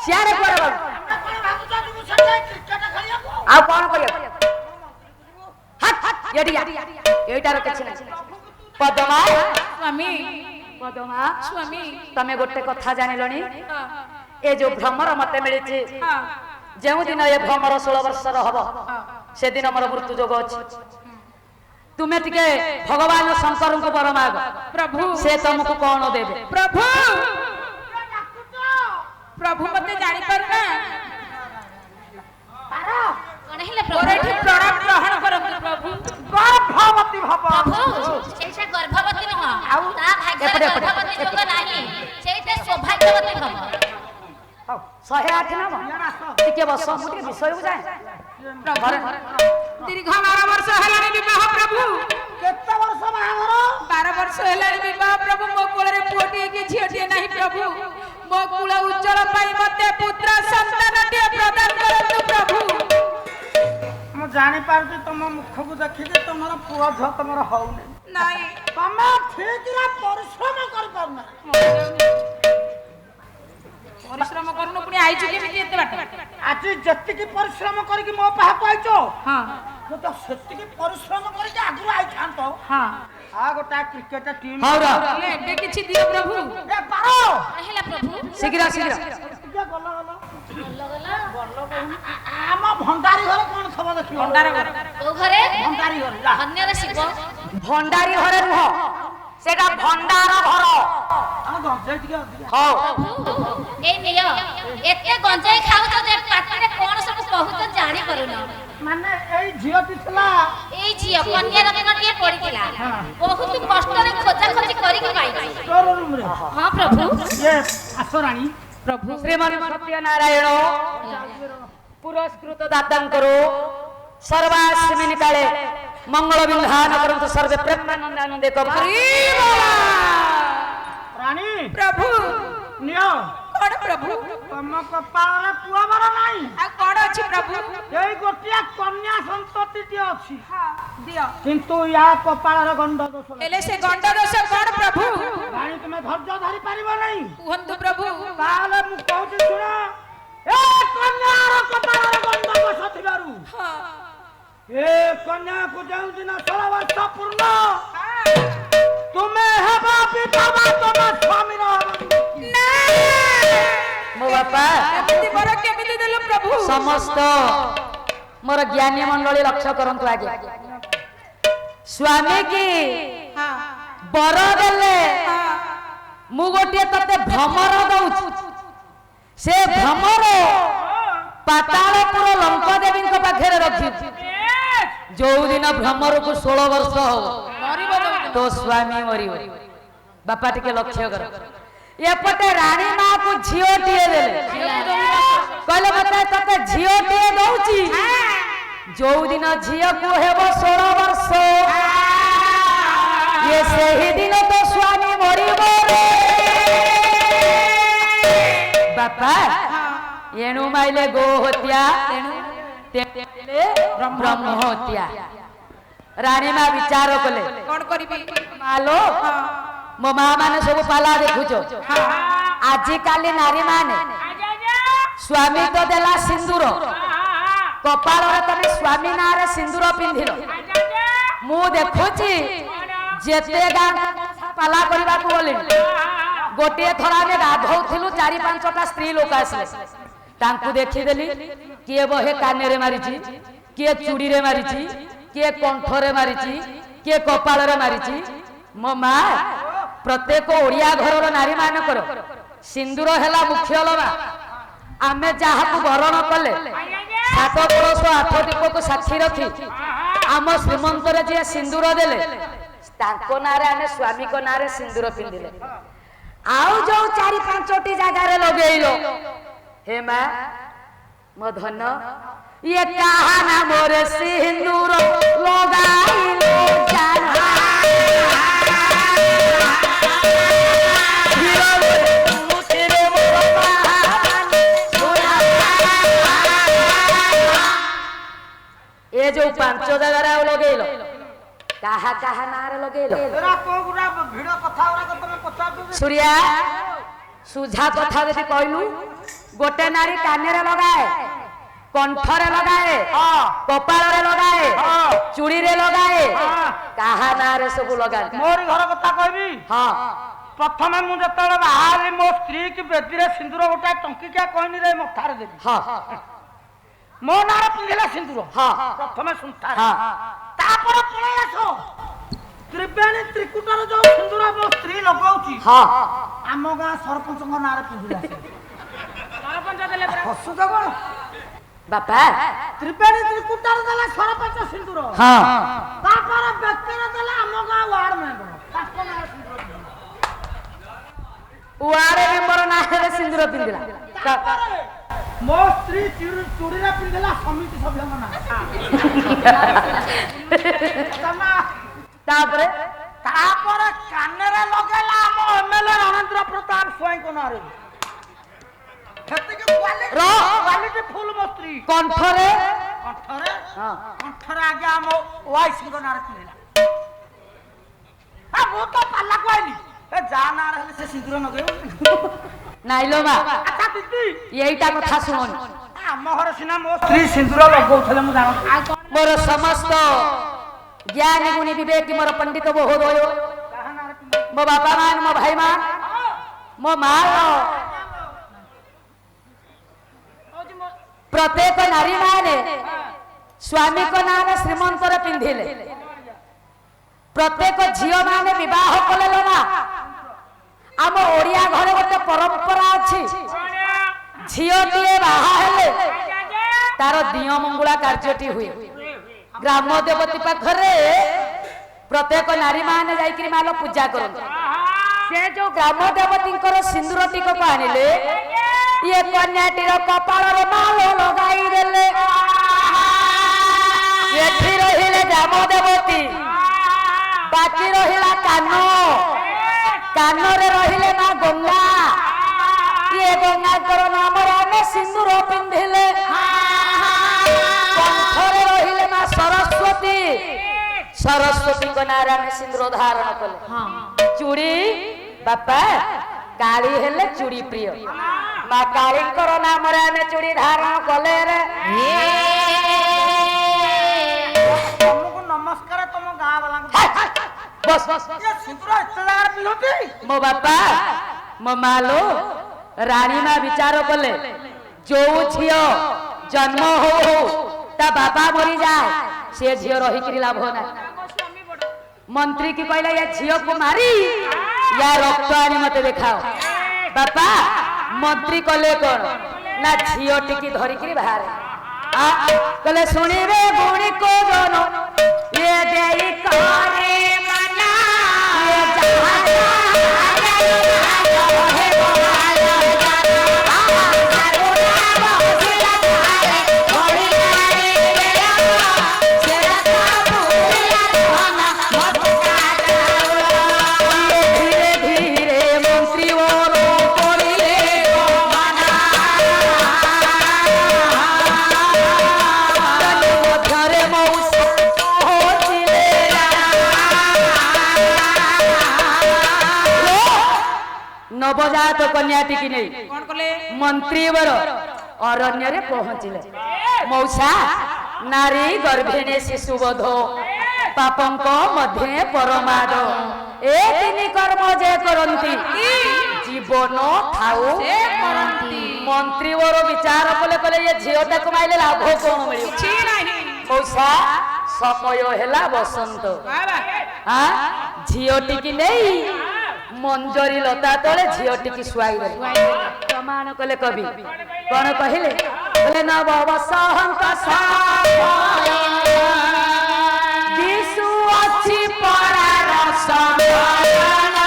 सियारे कोरे बाबू आ कौन करिया हट एडी एटार किछि नै पद्मा स्वामी पद्मा स्वामी तमे गोटे कथा जानिलनी ए जो भ्रमर मते मिलिछि जेउ दिन ए भ्रमर 16 वर्षर हबो से दिन हमर मृत्यु जोग अछि तुमे टिके भगवान शंकर को बर माग प्रभु से तुमको कौन देबे प्रभु प्रभु मते जानि परना कोन हेले और एठी प्रणाम ग्रहण करंतु प्रभु गर्भवती भव प्रभु सेटा गर्भवती नह ता भाग्य गर्भवती जोग नाही सेटा सौभाग्यवती भव 108 नाम टिके बस मुटे विषय बुझाए दीर्घ 12 वर्ष हेलानी विवाह प्रभु केते वर्ष बाहागर 12 वर्ष हेलानी विवाह प्रभु मो कोलरे पुओटी के झियोटी नाही प्रभु मो कुल उज्जवल पाई मते पुत्र संतानटी प्रदान करंतु प्रभु मु जानि पारती तुम मुख को देखि के तुमरा पुआ झ तुमरा होउनी नाही तमे ठीक रा परिश्रम कर परना परिश्रम करनु पुनी आइछु केमिति एते बाट आज जत्ति की परिश्रम करी कि मो पाहा पाइचो हां तो सेत्ति की परिश्रम करी के आगु आई खांतो हां आ गोटा क्रिकेट टीम हौरा ले बे किछि दियो प्रभु ए पारो हेला प्रभु शीघ्र शीघ्र टिके गला गला गला आम भंडारी घर कोन खबर देखियो भंडार घर ओ घरे भंडारी घर जा धन्य रे शिव भंडारी घरे रुह सेटा भंडार घर आ गंजे टिके अधिका हो ए नियो एते गंजाई खाउ त जे पाटरे कोन सब कहू त जानि करूना माने एई झियोटी थला ए जिया कन्या रत्न टिए पडिथिला बहुत कष्ट रे खोजा खोजी करी के पाइछि तोर रूम रे हां प्रभु ये आसराणी प्रभु श्रीमान सत्यनारायण पुरस्कृत दातां करो सर्वास्मिन काले मंगल विधान करंतु सर्वे प्रेमानंदानंदे कबरी रानी प्रभु नियो कोन प्रभु तम कपाळ पुआ बर नाही आ कोन अछि प्रभु एई गोटिया कन्या संतति ती अछि हां दियो किंतु या कपाळ रे गंड दोष एले से गंड दोष कोन प्रभु रानी तुमे धैर्य धरि परिबो नाही कुहंतु प्रभु ताले मु कहूची सुन ए कन्या रे कपाळ रे गंड दोष थिबारु हां ए कन्या को जाऊ दिन 16 वर्ष पूर्ण तुमे हेबा पितावा तुम स्वामी रो ना मो बापा एमिति बर केमिति देलु प्रभु समस्त मोर ज्ञानी मंडली लक्ष्य करंतु आगे स्वामी की हां बर देले मु गोटे तते भ्रमर दउछु से भ्रमर पातालपुर लंका देवी को पाखरे रखी जो दिन भ्रमर को 16 वर्ष हो मरिबो तो स्वामी मरिबो बापा टिके लक्ष्य कर एपटे रानी मां को झियो टिए देले कहले बता तते झियो टिए दउची जो दिन झियो को हेबो 16 वर्ष ये सही दिन तो स्वामी मरिबो रे बापा एणु माइले गो हत्या तेले ब्रह्म हत्या रानी मां विचार कले कोन करिबी मालो मो मां माने सब पाला देखुचो आजि काली नारी माने स्वामी तो देला सिंदूर कपाल रे तमे स्वामी नारे सिंदूर पिंधिलो मु देखुची जेते गां पाला करबा को बोली गोटे थरा में गाधौथिलु 4-5टा स्त्री लोक आसले तांकु देखि देली किए बहे काने रे मारिची किए चूड़ी रे मारिची किए कंठ रे मारिची किए कपाल रे मारिची मो मां प्रत्येक ओडिया घरर नारी मानकर सिंदूर हेला मुख्य लबा आमे जहा को वरण कले 7 कलश 8 दीप को साक्षी रखी आम श्रीमंत रे जे सिंदूर देले तांको नारे आमे स्वामी को नारे सिंदूर पिंदिले आउ जो 4-5टी जगह रे लगेइलो हे मां मो धन ये कहा ना मोर सिंदूर लगाइलो जाना ये जो 5 जगह लगेइलो कहा नारे लगेइलो एरा को गुडा भिडो कथा उरा को तमे पचार दो सूर्या सुझा कथा यदि कहलु गोटे नारी कानेरे लगाए कंठरे लगाए कपाଳରେ लगाए चूड़ी लगाए काहा नारे सब लगाए मोरी घर कथा कहबी हाँ प्रथमे मु जतले बाहर मो स्त्री की बेदीरे सिंदूर गोटा टंकिका कहनी रे मथारे देबी हाँ मो नारे पिंधिला सिंदूर हाँ प्रथमे सुनता हाँ तापर पळे आसो त्रिवेणी त्रिकुटर जो सिंदूर मो स्त्री लगाउची हाँ आम गाँ सरपंच नारे पिंधिला सरपंच देले परा हसु जब बापा त्रिवेणी त्रिकुटर देला सरपंच सिंदूर हाँ तापर व्यक्तिर देला आम गाँ वार्ड मेंबर ताको नारे सिंदूर वारे मेंबर नारे सिंदूर पिंधिला मो स्त्री चूड़ी रे पिंधिला समिति सभ्य ना तापरे तापर कानेरे लगेला हम एमएलए रणेंद्र प्रताप स्वयं को नारे खेती के क्वालिटी फुल मो स्त्री कंठरे कंठरे हाँ कंठरे आगे हम वाई सिंह नारे पिंधिला आ मो तो पाला कोइली ए जा नारे हेले से सिंदूर नगे नाइलो मा अच्छा दीदी यहीटा कथा शुणुन आम घर सिना मो स्त्री सिंदूर लगाउथले मु जानो मोर समस्त ज्ञानी गुणी विवेक मोर पंडित महोदय मो बापा मान मो भाई मान मो माँ प्रत्येक नारी माने स्वामी को नाम श्रीमंत पिंधिले प्रत्येक झील माने विवाह कले ना आम ओडिया घरे गोटे परंपरा अच्छी झीलटीए बाहा हेले तार दियो मंगुला कार्यटी हुए ग्राम देवती पाखरे प्रत्येक नारी माने जाइकरी मालो पूजा करते से जो ग्राम देवती सिंदूर टिक को आनिले ये कन्याटीर कपाल रे मालो लगाई देले एठी रहिले ग्राम देवती बाकी रहिला कानो कानरे रहिले ना गंगा ये गंगा करो नाम रामे सिंदूर पिंधिले कंठरे रहिले ना सरस्वती सरस्वती को नारायण सिंदूर धारण कले चूड़ी बापा काली हेले चूड़ी प्रिय माँ काली करो नाम रामे चूड़ी धारण कले रे तुमको नमस्कार तुम गाँ वाला बस बस ये सिंदूर इतलार पिनोती मो बापा मो मालो रानी माँ विचार कले जो झियो जन्म हो ता बापा मरी जाए से झियो रही करी लाभ ना मंत्री की कहला या झियो को मारी या रक्त आनी मते देखाओ बापा मंत्री कले कौन ना झियो टिकी धरी करी बाहर कले सुनिबे गुणी को दोनो ये देई करे मना ये नवजात कन्या टिकी नहीं कोन कले मंत्री वर अरण्य रे पहुंचिले मौसा नारी गर्भिणी शिशुबोध पापंक मध्य परमाद ए तिनि कर्म जे करंती जीवन थाउ से करंती मंत्री वर विचार कले कले ये झियोटा कमाइले लाभ कोन मिलियो छी नाही मौसा समय हेला बसंत बाबा हां झियोटी की नहीं मंजरी लता तले झियोटी की सुआई दे प्रमाण कले कवि कोन कहिले बोले नव वसंत दिसु अछि परार समान